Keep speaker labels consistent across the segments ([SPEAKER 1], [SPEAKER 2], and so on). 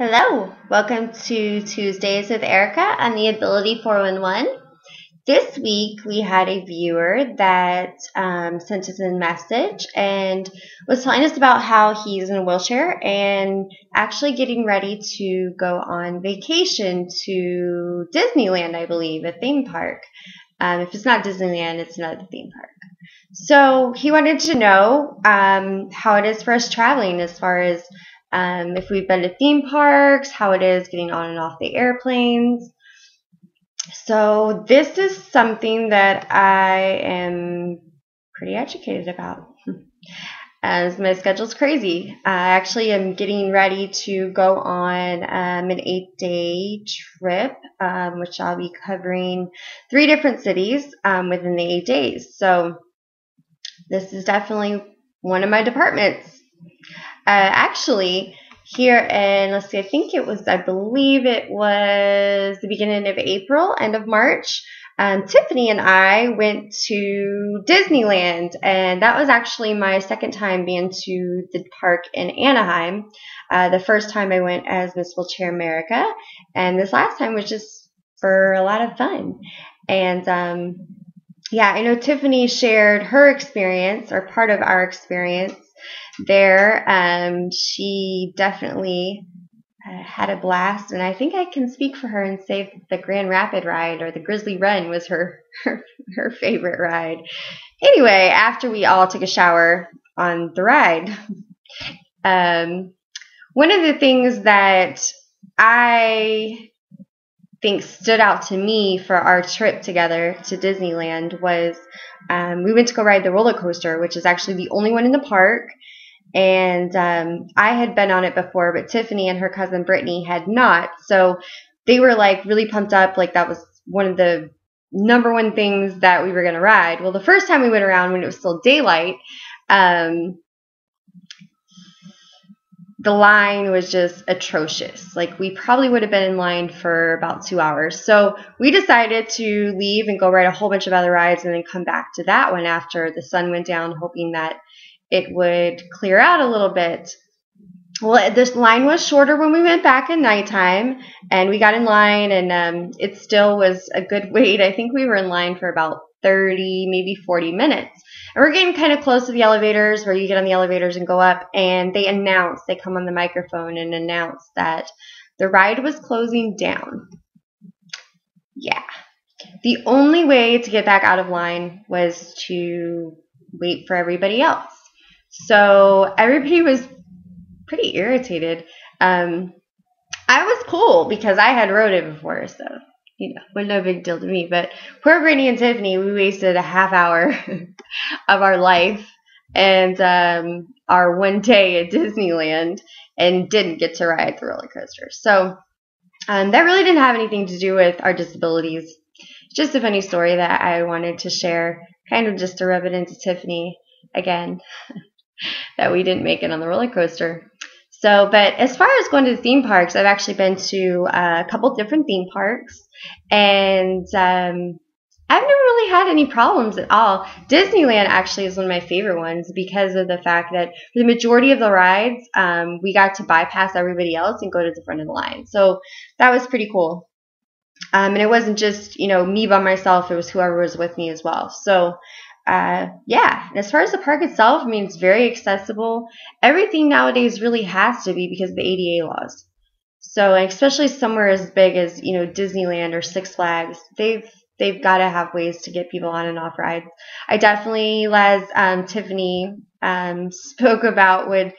[SPEAKER 1] Hello, welcome to Tuesdays with Erica on the Ability 411. This week we had a viewer that sent us a message and was telling us about how he's in a wheelchair and actually getting ready to go on vacation to Disneyland, I believe, a theme park. If it's not Disneyland, it's another theme park. So he wanted to know how it is for us traveling as far as if we've been to theme parks, how it is getting on and off the airplanes. So this is something that I am pretty educated about, as my schedule's crazy. I actually am getting ready to go on an 8-day trip, which I'll be covering 3 different cities within the 8 days. So this is definitely one of my departments. Actually, here in, let's see, I believe it was the beginning of April, end of March, Tiffany and I went to Disneyland, and that was actually my second time being to the park in Anaheim. The first time I went as Miss Wheelchair America, and this last time was just for a lot of fun. And yeah, I know Tiffany shared her experience, or part of our experience there. She definitely had a blast, and I think I can speak for her and say the Grand Rapid ride or the Grizzly Run was her favorite ride. Anyway, after we all took a shower on the ride, one of the things that I think stood out to me for our trip together to Disneyland was we went to go ride the roller coaster, which is actually the only one in the park. And I had been on it before, but Tiffany and her cousin Brittany had not. So they were like really pumped up, like that was one of the number one things that we were going to ride. Well, the first time we went around when it was still daylight, the line was just atrocious. Like, we probably would have been in line for about 2 hours. So we decided to leave and go ride a whole bunch of other rides and then come back to that one after the sun went down, hoping that it would clear out a little bit. Well, this line was shorter when we went back at nighttime, and we got in line, and it still was a good wait. I think we were in line for about 30, maybe 40 minutes. And we're getting kind of close to the elevators, where you get on the elevators and go up, and they come on the microphone and announce that the ride was closing down. Yeah. The only way to get back out of line was to wait for everybody else. So everybody was pretty irritated. I was cool because I had rode it before, so was no big deal to me. But poor Brittany and Tiffany, we wasted a half hour of our life and our one day at Disneyland and didn't get to ride the roller coaster. So that really didn't have anything to do with our disabilities. Just a funny story that I wanted to share, kind of just to rub it into Tiffany again, that we didn't make it on the roller coaster. So, but as far as going to the theme parks, I've actually been to a couple different theme parks, and I've never really had any problems at all. Disneyland actually is one of my favorite ones because of the fact that for the majority of the rides, we got to bypass everybody else and go to the front of the line. So that was pretty cool. And it wasn't just, me by myself. It was whoever was with me as well. So yeah, and as far as the park itself, I mean, it's very accessible. Everything nowadays really has to be because of the ADA laws. So especially somewhere as big as, Disneyland or Six Flags, they've got to have ways to get people on and off rides. I definitely, as Tiffany spoke about, would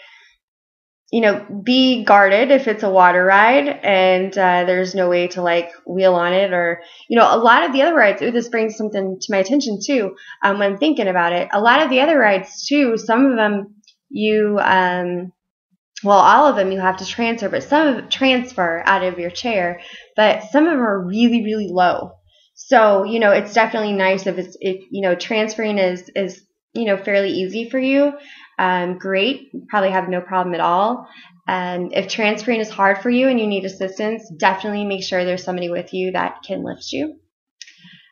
[SPEAKER 1] be guarded if it's a water ride and there's no way to wheel on it, or a lot of the other rides. This brings something to my attention too when thinking about it. A lot of the other rides too, some of them all of them you have to transfer, but some of transfer out of your chair, but some of them are really, really low. So it's definitely nice if transferring is fairly easy for you. Great, you probably have no problem at all. If transferring is hard for you and you need assistance, definitely make sure there's somebody with you that can lift you.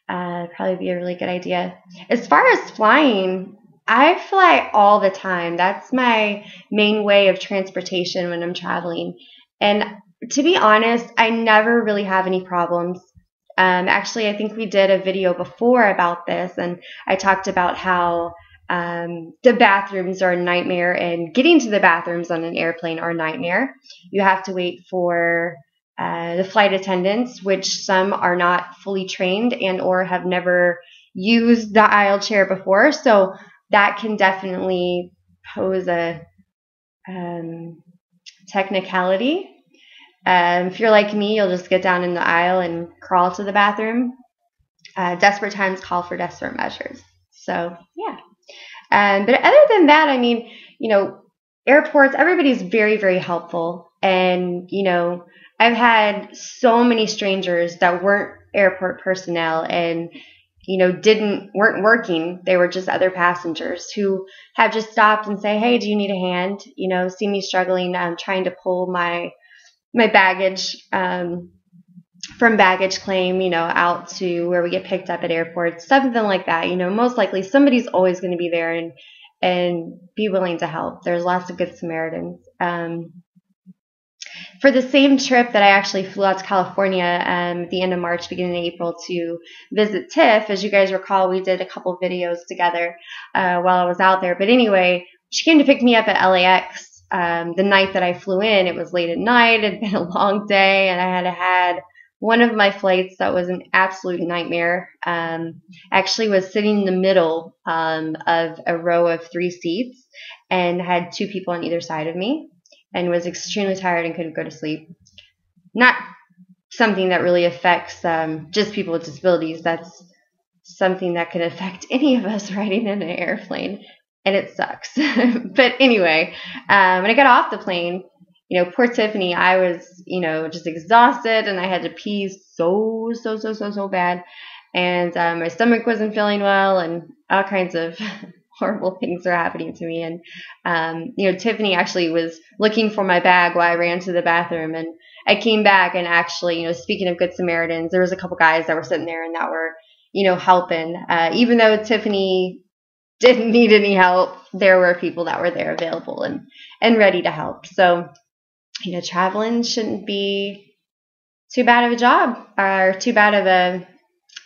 [SPEAKER 1] Probably be a really good idea. As far as flying, I fly all the time. That's my main way of transportation when I'm traveling. And To be honest, I never really have any problems. Actually, I think we did a video before about this, and I talked about how the bathrooms are a nightmare, and getting to the bathrooms on an airplane are a nightmare. You have to wait for the flight attendants, which some are not fully trained and or have never used the aisle chair before, so that can definitely pose a technicality. If you're like me, you'll just get down in the aisle and crawl to the bathroom. Desperate times call for desperate measures. So, yeah. But other than that, I mean, airports, everybody's very, very helpful. And, I've had so many strangers that weren't airport personnel and, weren't working. They were just other passengers who have just stopped and say, hey, do you need a hand? See me struggling, trying to pull my baggage from baggage claim, out to where we get picked up at airports, something like that. Most likely somebody's always going to be there and be willing to help. There's lots of good Samaritans. For the same trip that I actually flew out to California at the end of March, beginning of April to visit Tiff, as you guys recall, we did a couple videos together while I was out there. But anyway, she came to pick me up at LAX. The night that I flew in, it was late at night. It had been a long day, and I had one of my flights that was an absolute nightmare. Actually was sitting in the middle of a row of 3 seats and had 2 people on either side of me and was extremely tired and couldn't go to sleep. Not something that really affects just people with disabilities. That's something that can affect any of us riding in an airplane. And it sucks. But anyway, when I got off the plane, poor Tiffany, I was, just exhausted and I had to pee so bad. And my stomach wasn't feeling well and all kinds of horrible things were happening to me. And, Tiffany actually was looking for my bag while I ran to the bathroom. And I came back and actually, speaking of Good Samaritans, there was a couple guys that were sitting there and that were, helping. Even though Tiffany didn't need any help, there were people that were there available and ready to help. So, traveling shouldn't be too bad of a job or too bad of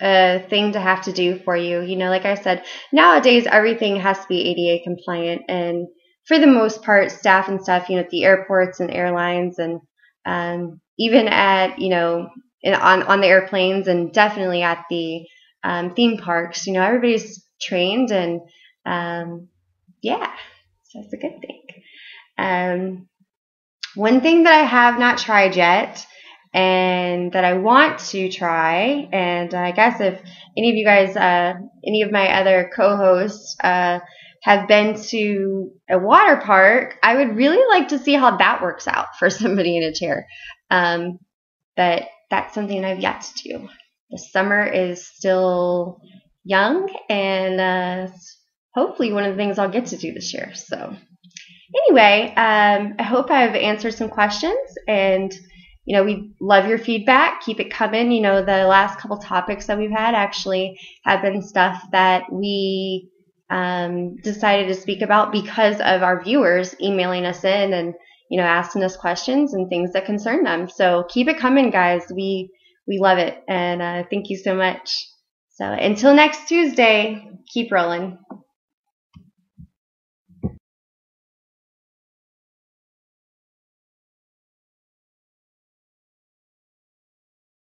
[SPEAKER 1] a thing to have to do for you. Like I said, nowadays everything has to be ADA compliant, and for the most part, staff and stuff, at the airports and airlines and even at, on the airplanes and definitely at the theme parks, everybody's trained and yeah, so that's a good thing. One thing that I have not tried yet and that I want to try, and I guess if any of you guys, any of my other co-hosts have been to a water park, I would really like to see how that works out for somebody in a chair. But that's something I've yet to do. The summer is still young, and hopefully one of the things I'll get to do this year. So anyway, I hope I've answered some questions, and we love your feedback. Keep it coming. The last couple topics that we've had actually have been stuff that we decided to speak about because of our viewers emailing us in and asking us questions and things that concern them. So keep it coming, guys. We love it, and thank you so much. So until next Tuesday, keep rolling.